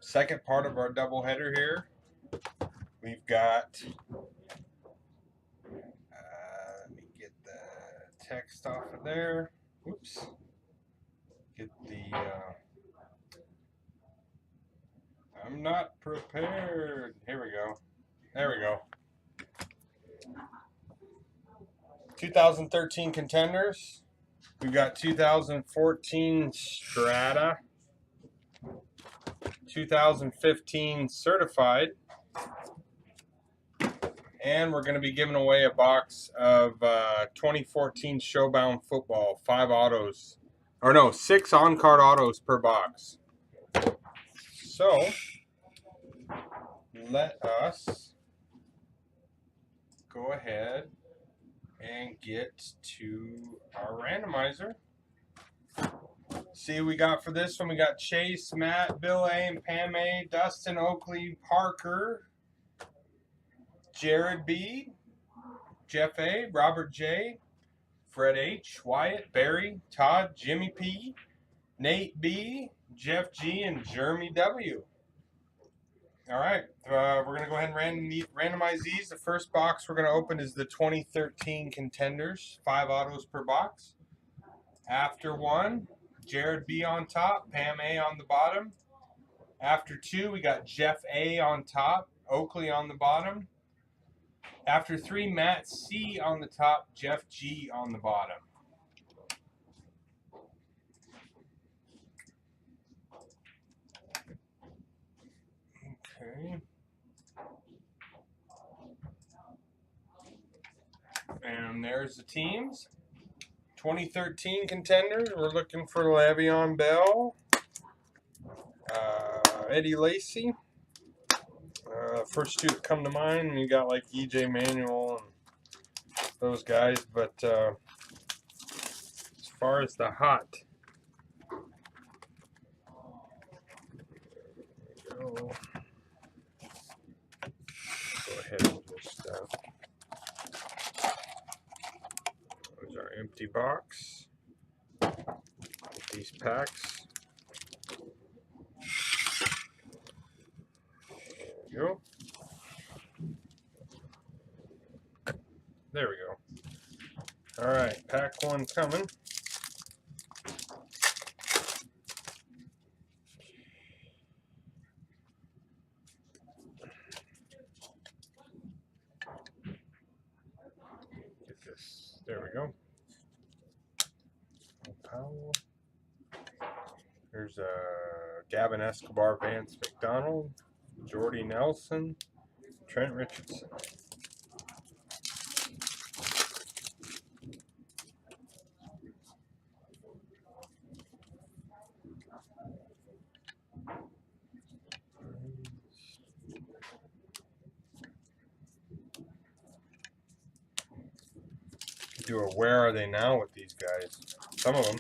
Second part of our doubleheader here. We've got, let me get the text off of there. Oops. Get the, I'm not prepared. Here we go. There we go. 2013 contenders. We've got 2014 Strata. 2015 certified. And we're going to be giving away a box of 2014 Showbound football, 5 autos. Or no, 6 on-card autos per box. So, let us go ahead and get to our randomizer. See what we got for this one. We got Chase, Matt, Bill A, and Pam A, Dustin, Oakley, Parker, Jared B, Jeff A, Robert J, Fred H, Wyatt, Barry, Todd, Jimmy P, Nate B, Jeff G, and Jeremy W. All right, we're going to go ahead and randomize these. The first box we're going to open is the 2013 contenders, 5 autos per box. After 1, Jared B on top, Pam A on the bottom. After 2, we got Jeff A on top, Oakley on the bottom. After 3, Matt C on the top, Jeff G on the bottom. Okay. And there's the teams. 2013 contenders, we're looking for Le'Veon Bell, Eddie Lacy. First 2 that come to mind, you got like E.J. Manuel and those guys, but as far as the hot, go ahead and just there's our empty box. These packs. There we go. There we go. All right, pack 1 coming. Get this. There we go. Powell. There's Gavin Escobar, Vance McDonald, Jordy Nelson, Trent Richardson. Do a where are they now with these guys? Some of them.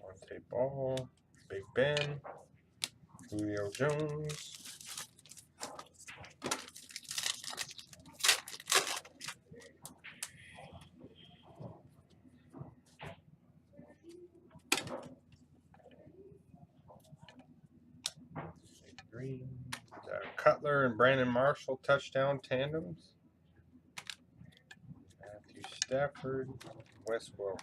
Monte Ball, Big Ben, Julio Jones. Green, Cutler and Brandon Marshall touchdown tandems. Matthew Stafford, Wes Welker.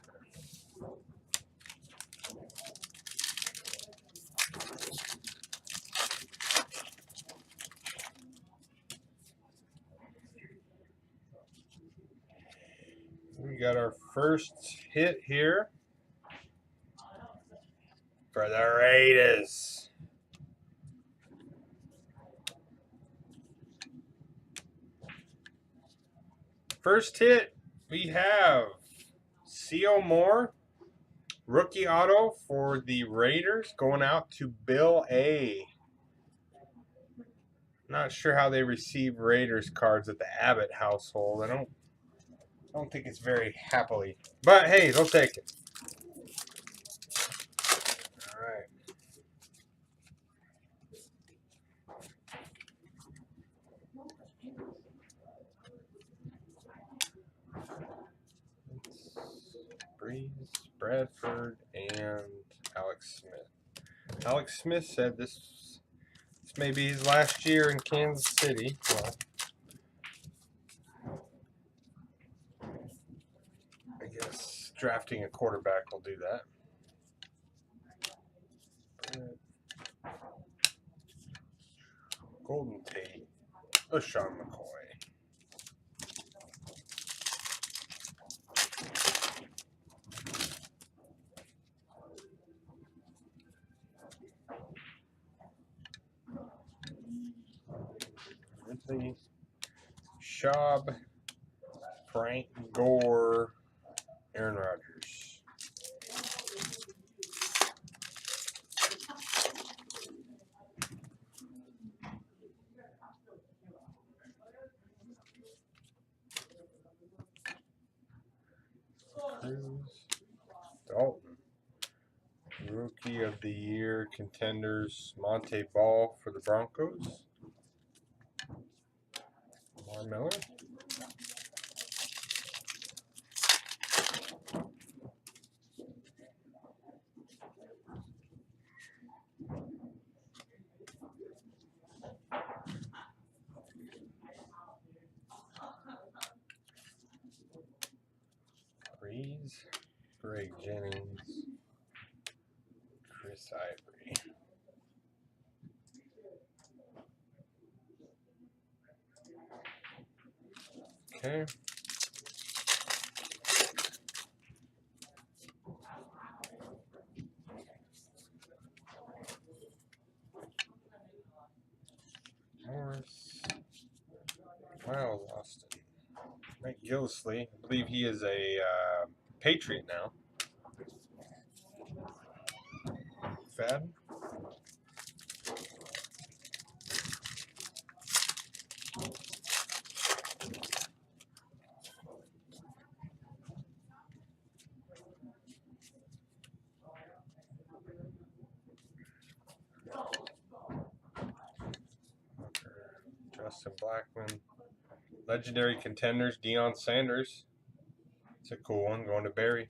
We got our first hit here for the Raiders. First hit, we have C.O. Moore, rookie auto for the Raiders, going out to Bill A. Not sure how they receive Raiders cards at the Abbott household. I don't think it's very happily, but hey, they'll take it. All right. Freeze, Bradford, and Alex Smith. Alex Smith said this may be his last year in Kansas City. Well, I guess drafting a quarterback will do that. Golden Tate, LaShawn McCoy. Ridley, Schaub, Frank Gore, Aaron Rodgers. Cruz, Dalton, Rookie of the Year contenders, Monte Ball for the Broncos. Lamar Miller. Breeze, Greg Jennings, Chris Ivory. Okay. Morris, Miles Austin, Mike Gillisley. I believe he is a Patriot now. Fad. Justin Blackman. Legendary contenders, Deion Sanders. It's a cool one, going to Barry.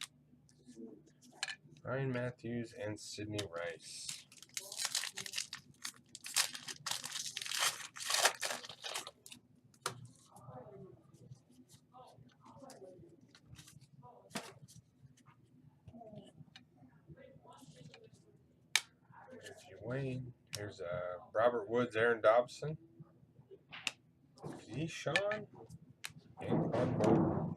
Ryan Matthews and Sidney Rice. Wayne. Here's Robert Woods, Aaron Dobson. Deshaun and Convo.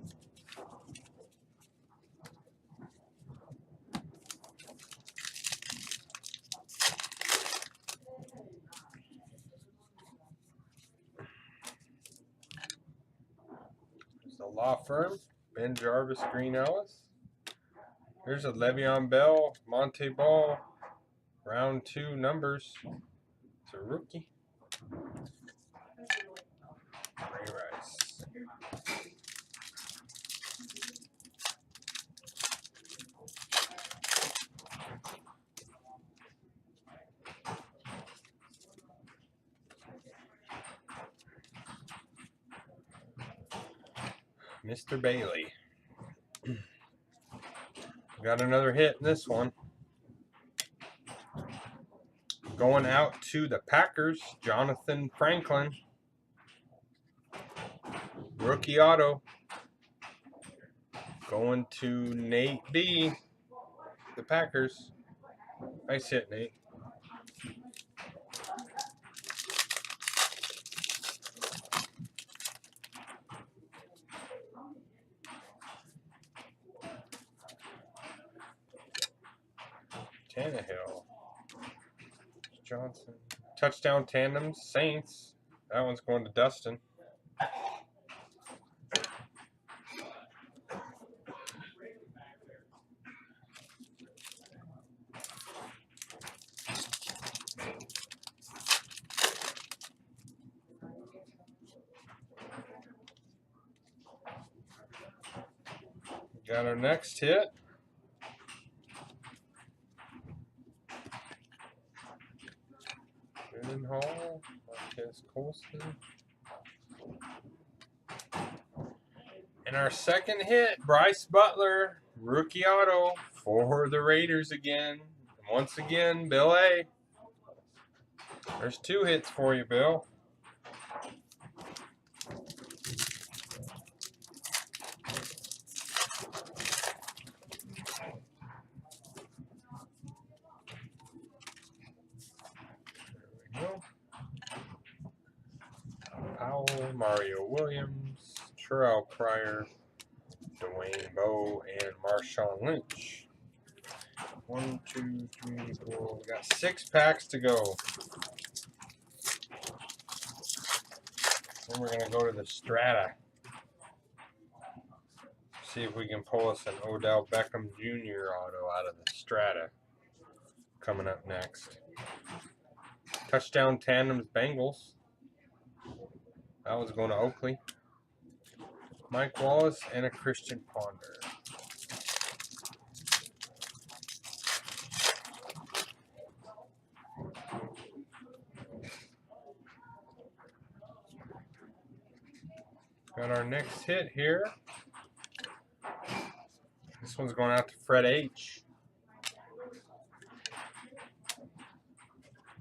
There's the law firm, Ben Jarvis, Green Ellis. Here's a Le'Veon Bell, Monte Ball, round 2 numbers. It's a rookie. Ray Rice. Mr. Bailey. Got another hit in this one. Going out to the Packers, Jonathan Franklin. Rookie auto. Going to Nate B. The Packers. Nice hit, Nate. Tannehill. Johnson. Touchdown tandems, Saints. That one's going to Dustin. Got our next hit. Hall, Marquez Colston. And our second hit, Bryce Butler, rookie auto for the Raiders again. And once again, Bill A. There's 2 hits for you, Bill. There we go. Powell, Mario Williams, Terrell Pryor, Dwayne Bowe, and Marshawn Lynch. 1, 2, 3, 4. We got 6 packs to go. Then we're going to go to the Strata. See if we can pull us an Odell Beckham Jr. auto out of the Strata. Coming up next. Touchdown Tandems Bengals. That was going to Oakley. Mike Wallace and a Christian Ponder. Got our next hit here. This one's going out to Fred H.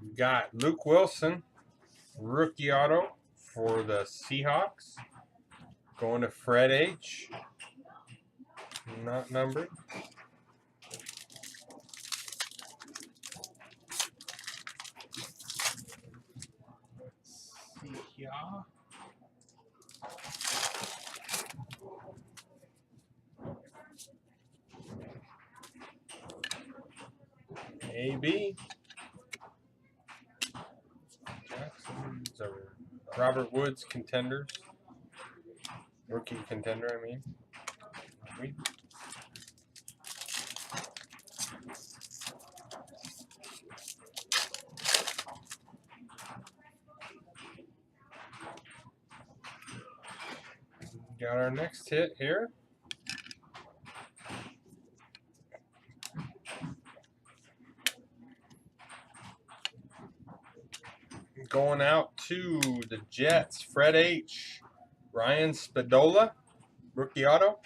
We got Luke Wilson, rookie auto for the Seahawks. Going to Fred H. Not numbered. Let's see here. AB. Jackson's Robert Woods contenders. Rookie contender, I mean. Got our next hit here. Going out to the Jets, Fred H. Ryan Spadola, rookie auto.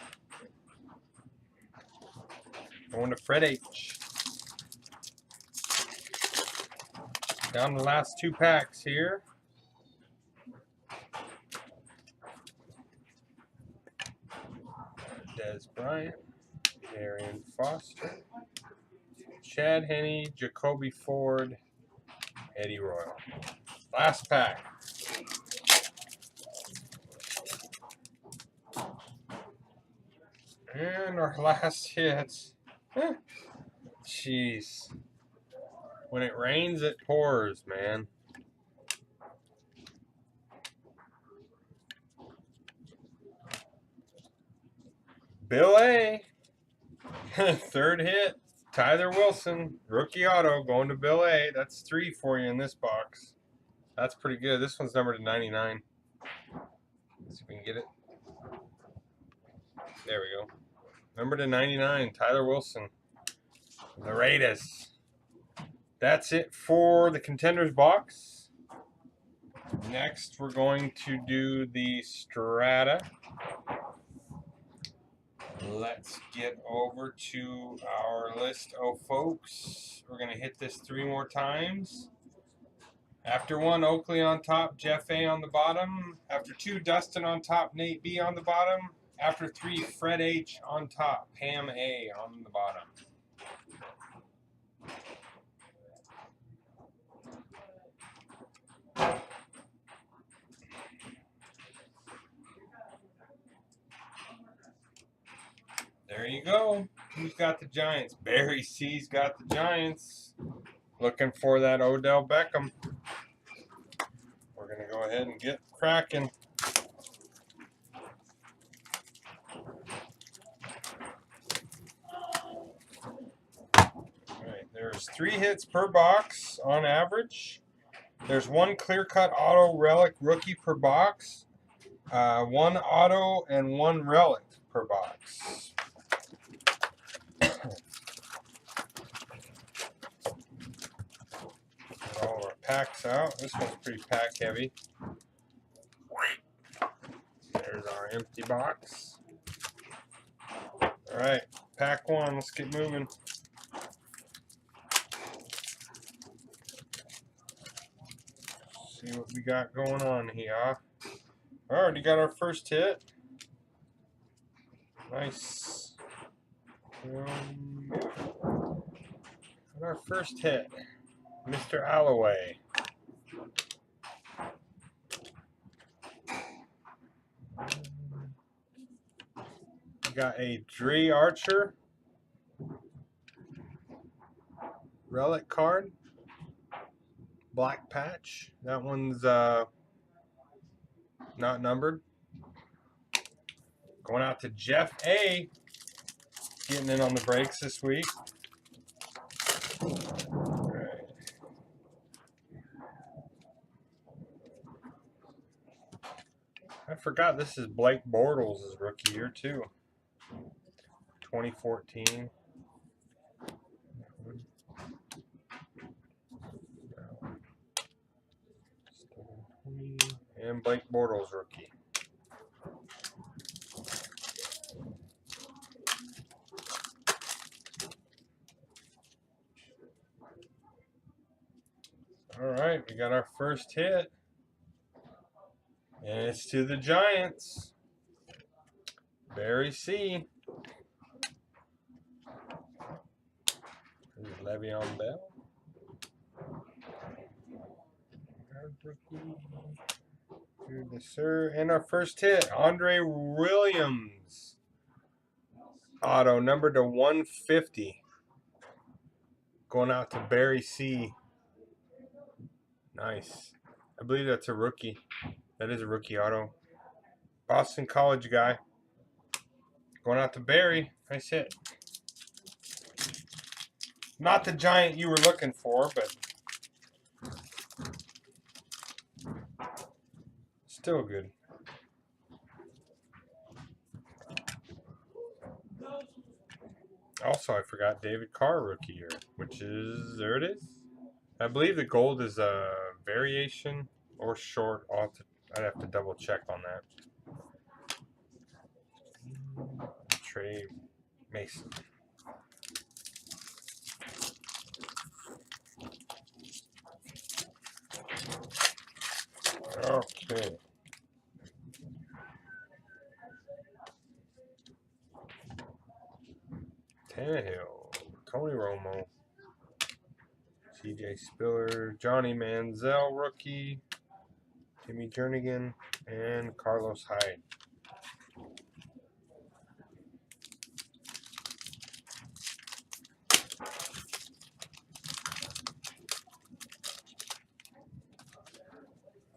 Going to Fred H. Down the last 2 packs here. Des Bryant, Arian Foster, Chad Henne, Jacoby Ford, Eddie Royal. Last pack. And our last hit. Jeez. When it rains, it pours, man. Bill A. 3rd hit. Tyler Wilson, rookie auto, going to Bill A. That's 3 for you in this box. That's pretty good. This one's numbered to 99. Let's see if we can get it. There we go. Numbered to 99, Tyler Wilson. The Raiders. That's it for the Contenders box. Next, we're going to do the Strata. Let's get over to our list of folks. We're going to hit this 3 more times. After 1, Oakley on top, Jeff A on the bottom. After 2, Dustin on top, Nate B on the bottom. After 3, Fred H on top, Pam A on the bottom. There you go. Who's got the Giants? Barry C's got the Giants. Looking for that Odell Beckham. We're going to go ahead and get cracking. Alright, there's 3 hits per box on average. There's 1 clear-cut auto relic rookie per box. 1 auto and 1 relic per box. All our packs out. This one's pretty pack heavy. There's our empty box. Alright, pack one. Let's get moving. See what we got going on here. Already got our first hit. Nice. Got our first hit. Mr. Alloway. We got a Dre Archer relic card. Black patch. That one's not numbered. Going out to Jeff A. Getting in on the breaks this week. Right. I forgot this is Blake Bortles' rookie year too. 2014. And Blake Bortles rookie. All right, we got our first hit. And it's to the Giants. Barry C. Le'Veon Bell. Yes, sir. And our first hit, Andre Williams. Auto, number to 150. Going out to Barry C. Nice. I believe that's a rookie. That is a rookie auto. Boston College guy. Going out to Barry. Nice hit. Not the Giant you were looking for, but still good. Also, I forgot David Carr rookie year, which is, there it is. I believe the gold is a variation or short. I'd have to double check on that. Trey Mason. Okay. Tannehill, Tony Romo, CJ Spiller, Johnny Manziel rookie, Timmy Jernigan, and Carlos Hyde.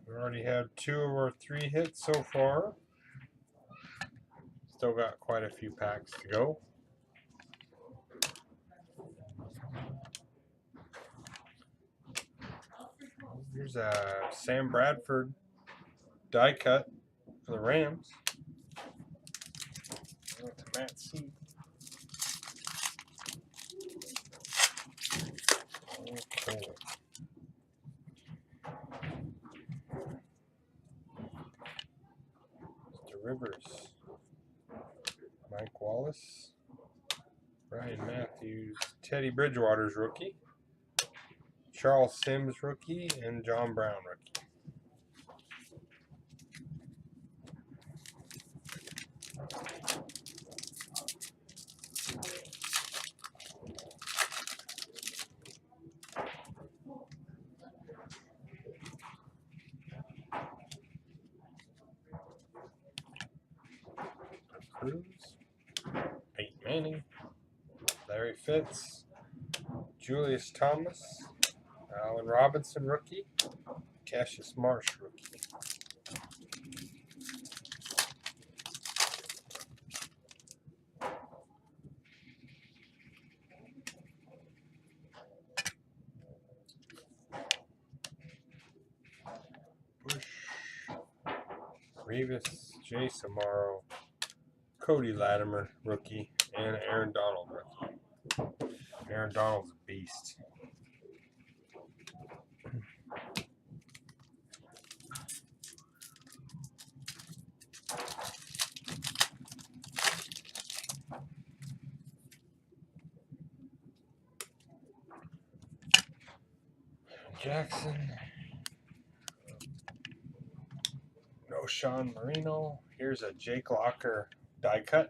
We already have 2 of our 3 hits so far. Still got quite a few packs to go. Here's a Sam Bradford die cut for the Rams. To Matt C. Okay. Mr. Rivers, Mike Wallace, Ryan Matthews, Teddy Bridgewater's rookie, Charles Sims rookie, and John Brown rookie. Cruz, Peyton Manning, Larry Fitz, Julius Thomas, Allen Robinson rookie, Cassius Marsh rookie. Bush, Revis, Jay Samaro, Cody Latimer rookie, and Aaron Donald rookie. Aaron Donald's a beast. Jackson. No Sean Marino. Here's a Jake Locker die cut.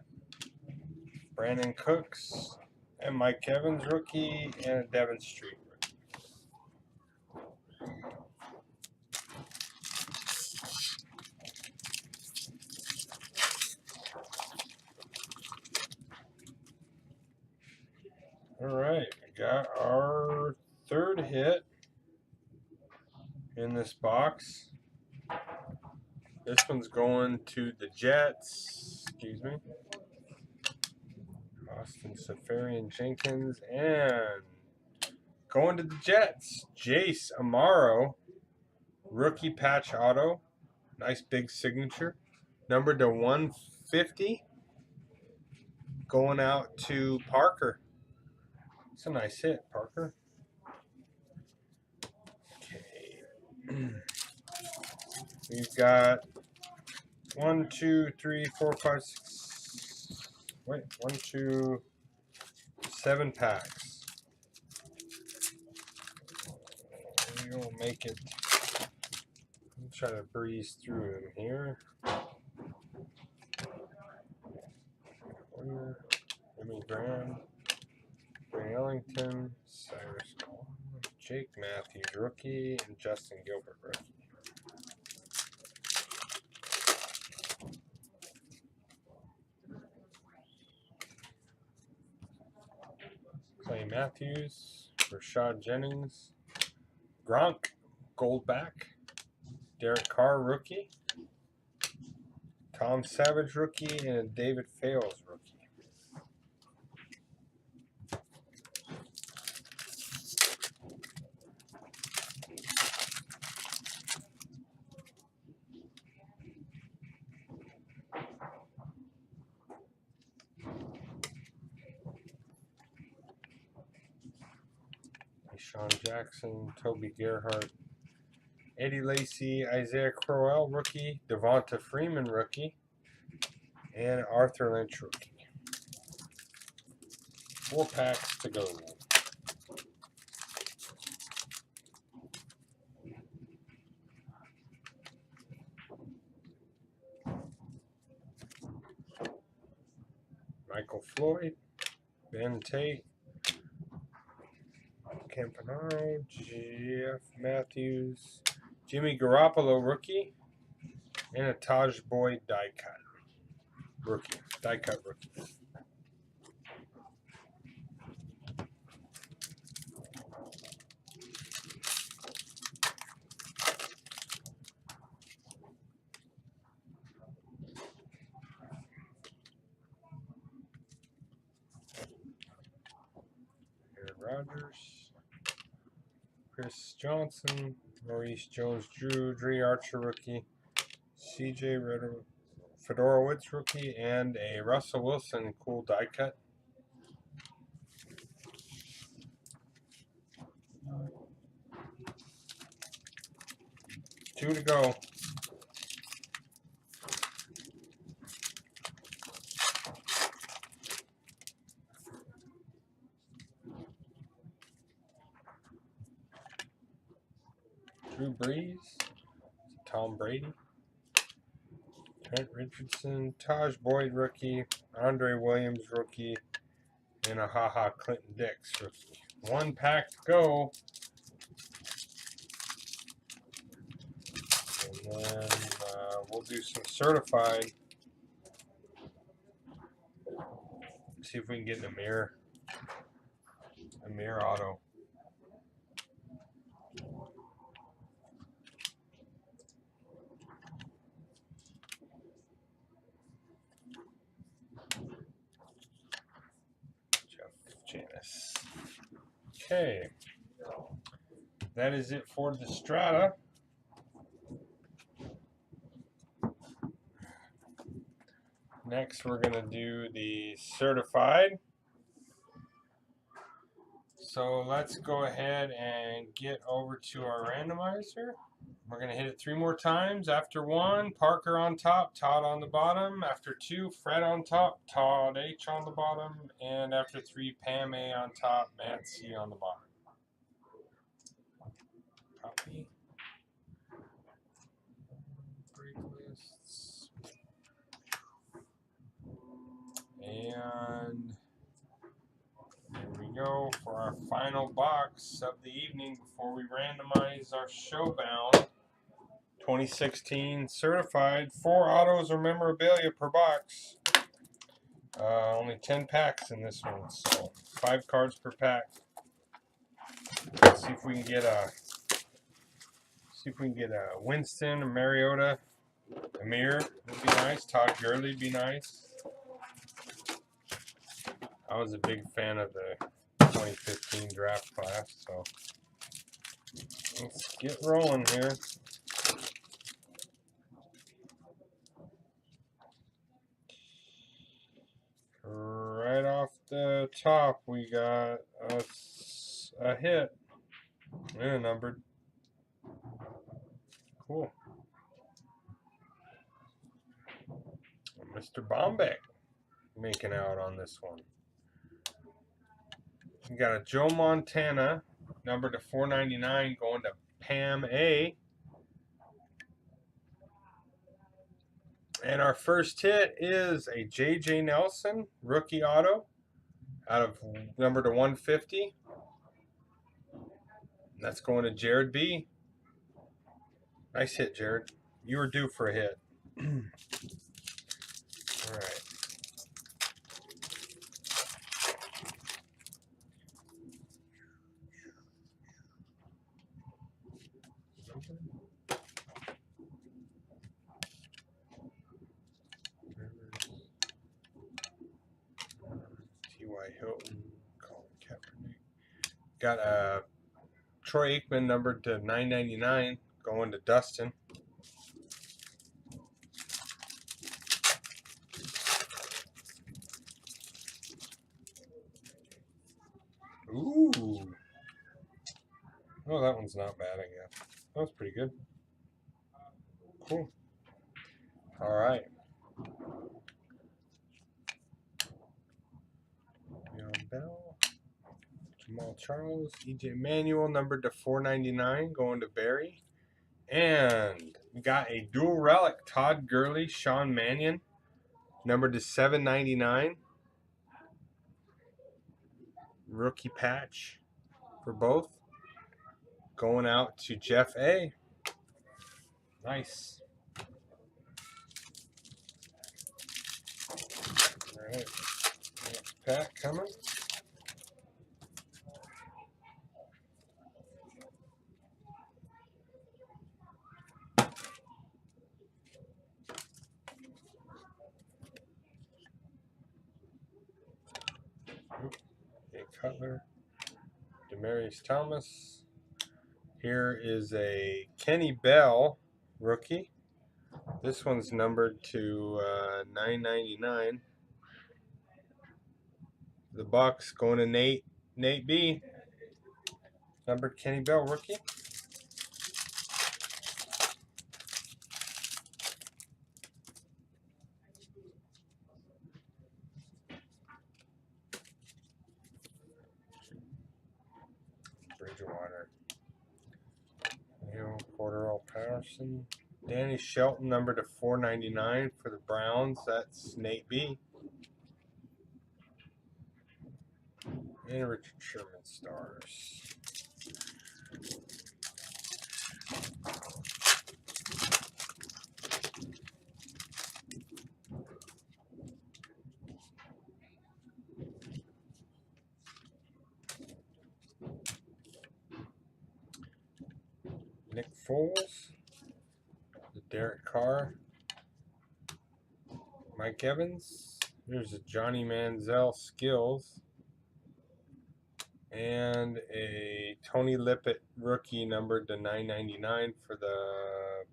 Brandon Cooks and Mike Evans rookie, and a Devin Street rookie. All right, we got our third hit in this box. This one's going to the Jets. Excuse me. Austin Safarian Jenkins, and going to the Jets, Jace Amaro, rookie patch auto. Nice big signature. Numbered to 150. Going out to Parker. It's a nice hit, Parker. Okay. We've got 1, 2, 3, 4, 5, 6. Wait, 1, 2, 7 packs. We'll make it. I'll try to breeze through them here. Jimmy Graham, Ray Ellington, Cyrus Coleman, Jake Matthews rookie, and Justin Gilbert rookie. Clay Matthews, Rashad Jennings, Gronk, Goldback, Derek Carr rookie, Tom Savage rookie, and a David Fales rookie. Sean Jackson, Toby Gerhart, Eddie Lacy, Isaiah Crowell rookie, Devonta Freeman rookie, and Arthur Lynch rookie. 4 packs to go. Michael Floyd, Ben Tate, Campanaro, Jeff Matthews, Jimmy Garoppolo rookie, and a Taj Boyd die cut rookie. Aaron Rodgers, Chris Johnson, Maurice Jones-Drew, Dre Archer rookie, CJ Fedorowicz rookie, and a Russell Wilson cool die cut. Two to go. Drew Brees, Tom Brady, Trent Richardson, Taj Boyd rookie, Andre Williams rookie, and a Clinton Dix rookie. 1 pack to go. And then we'll do some certified. See if we can get in a mirror auto. Janice. Okay, that is it for the Strata. Next, we're going to do the certified. So let's go ahead and get over to our randomizer. We're going to hit it 3 more times. After 1, Parker on top, Todd on the bottom. After 2, Fred on top, Todd H on the bottom. And after 3, Pam A on top, Matt C on the bottom. Break lists. And here we go for our final box of the evening before we randomize our Showbound 2016 certified. 4 autos or memorabilia per box. Only 10 packs in this one, so 5 cards per pack. Let's see if we can get a Winston, a Mariota, Amir would be nice. Todd Gurley would be nice. I was a big fan of the 2015 draft class, so let's get rolling here. Right off the top, we got a hit. Yeah, numbered. Cool. Mr. Bombeck making out on this one. We got a Joe Montana, numbered to 499, going to Pam A. And our first hit is a J.J. Nelson rookie auto out of number to 150. That's going to Jared B. Nice hit, Jared. You were due for a hit. All right. T.Y. Hilton, Colin Kaepernick. Got a Troy Aikman numbered to 999 going to Dustin. Ooh. Oh, that one's not bad, I guess. That was pretty good. Cool. All right. Le'Veon Bell, Jamal Charles, EJ Manuel, numbered to 499, going to Barry. And we got a dual relic, Todd Gurley, Sean Mannion, numbered to 799. Rookie patch for both. Going out to Jeff A. Nice. All right. Next pack coming. Cutler, Demarius Thomas. Here is a Kenny Bell rookie. This one's numbered to 999. The Bucks going to Nate B. Numbered Kenny Bell rookie. Bridgewater. Neil Cordero Patterson. Danny Shelton, numbered to 499 for the Browns. That's Nate B. And Richard Sherman stars. Nick Foles. Derek Carr, Mike Evans, there's a Johnny Manziel skills, and a Tony Lippett rookie numbered to 999 for the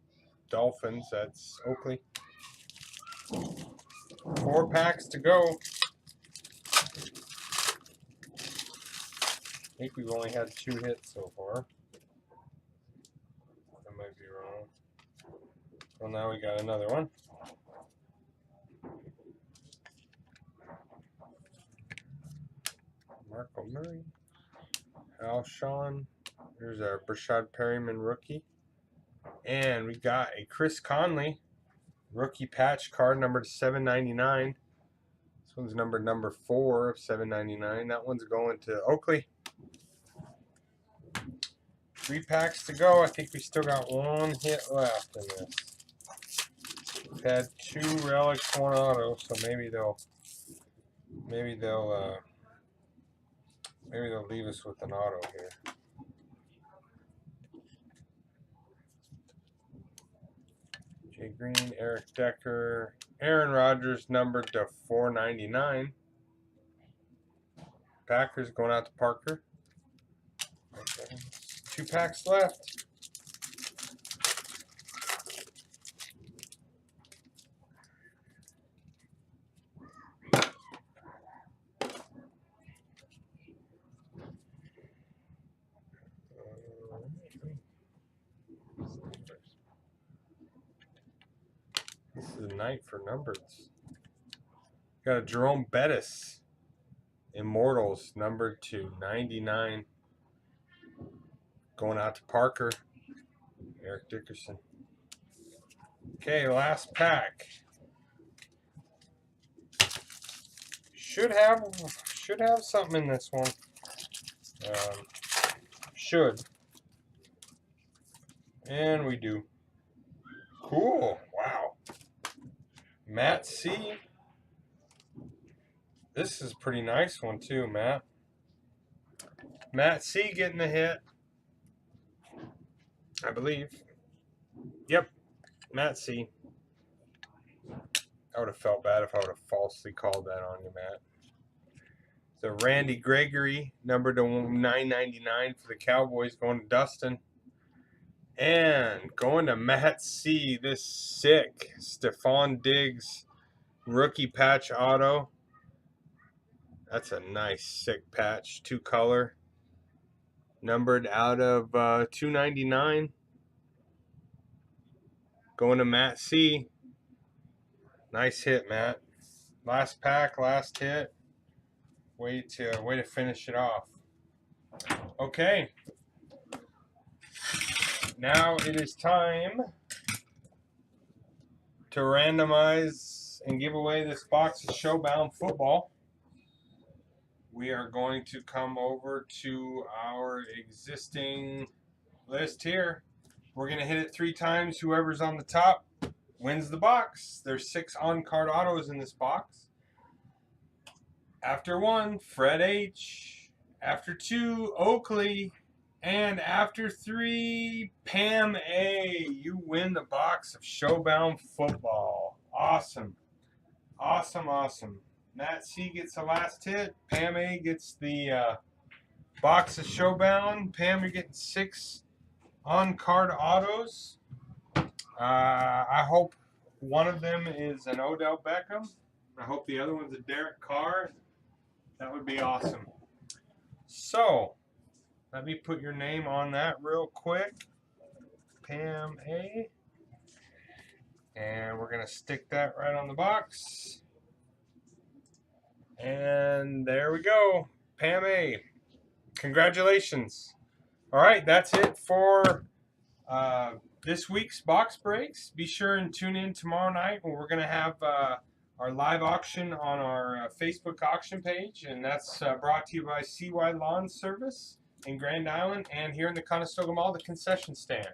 Dolphins. That's Oakley. 4 packs to go. I think we've only had 2 hits so far. I might be wrong. Well, now we got another one. Marco Murray, Alshon, Here's our Brashad Perryman rookie. And we got a Chris Conley rookie patch card numbered 799. This one's number 4 of 799. That one's going to Oakley. 3 packs to go. I think we still got 1 hit left in this. We've had 2 relics, 1 auto, so maybe they'll leave us with an auto here. Jay Green, Eric Decker, Aaron Rodgers numbered to 499. Packers going out to Parker. Okay. 2 packs left. This is a night for numbers. Got a Jerome Bettis, Immortals, numbered to 99. Going out to Parker, Eric Dickerson. Okay, last pack. Should have something in this one. Should. And we do. Cool. Wow. Matt C. This is a pretty nice one too, Matt. Matt C getting the hit. I believe. Yep. Matt C. I would have felt bad if I would have falsely called that on you, Matt. So Randy Gregory, numbered to 999 for the Cowboys, going to Dustin. And going to Matt C, this sick Stephon Diggs rookie patch auto. That's a nice sick patch, 2 color. Numbered out of 299. Going to Matt C. Nice hit, Matt. Last pack, last hit. Way to finish it off. Okay. Now it is time to randomize and give away this box of Showbound football. We are going to come over to our existing list here. We're going to hit it 3 times. Whoever's on the top wins the box. There's 6 on-card autos in this box. After 1, Fred H. After 2, Oakley. And after 3, Pam A. You win the box of Showbound football. Awesome. Awesome, awesome. Matt C gets the last hit. Pam A gets the box of Showbound. Pam, you're getting 6 on-card autos. I hope one of them is an Odell Beckham. I hope the other one's a Derek Carr. That would be awesome. So, let me put your name on that real quick. Pam A. And we're going to stick that right on the box. And there we go. Pam A. Congratulations. All right, that's it for this week's box breaks. Be sure and tune in tomorrow night when we're going to have our live auction on our Facebook auction page. And that's brought to you by CY Lawn Service in Grand Island and here in the Conestoga Mall, the concession stand.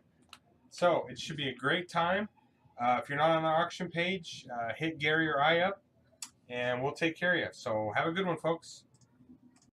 So it should be a great time. If you're not on our auction page, hit Gary or I up, and we'll take care of you. So have a good one, folks.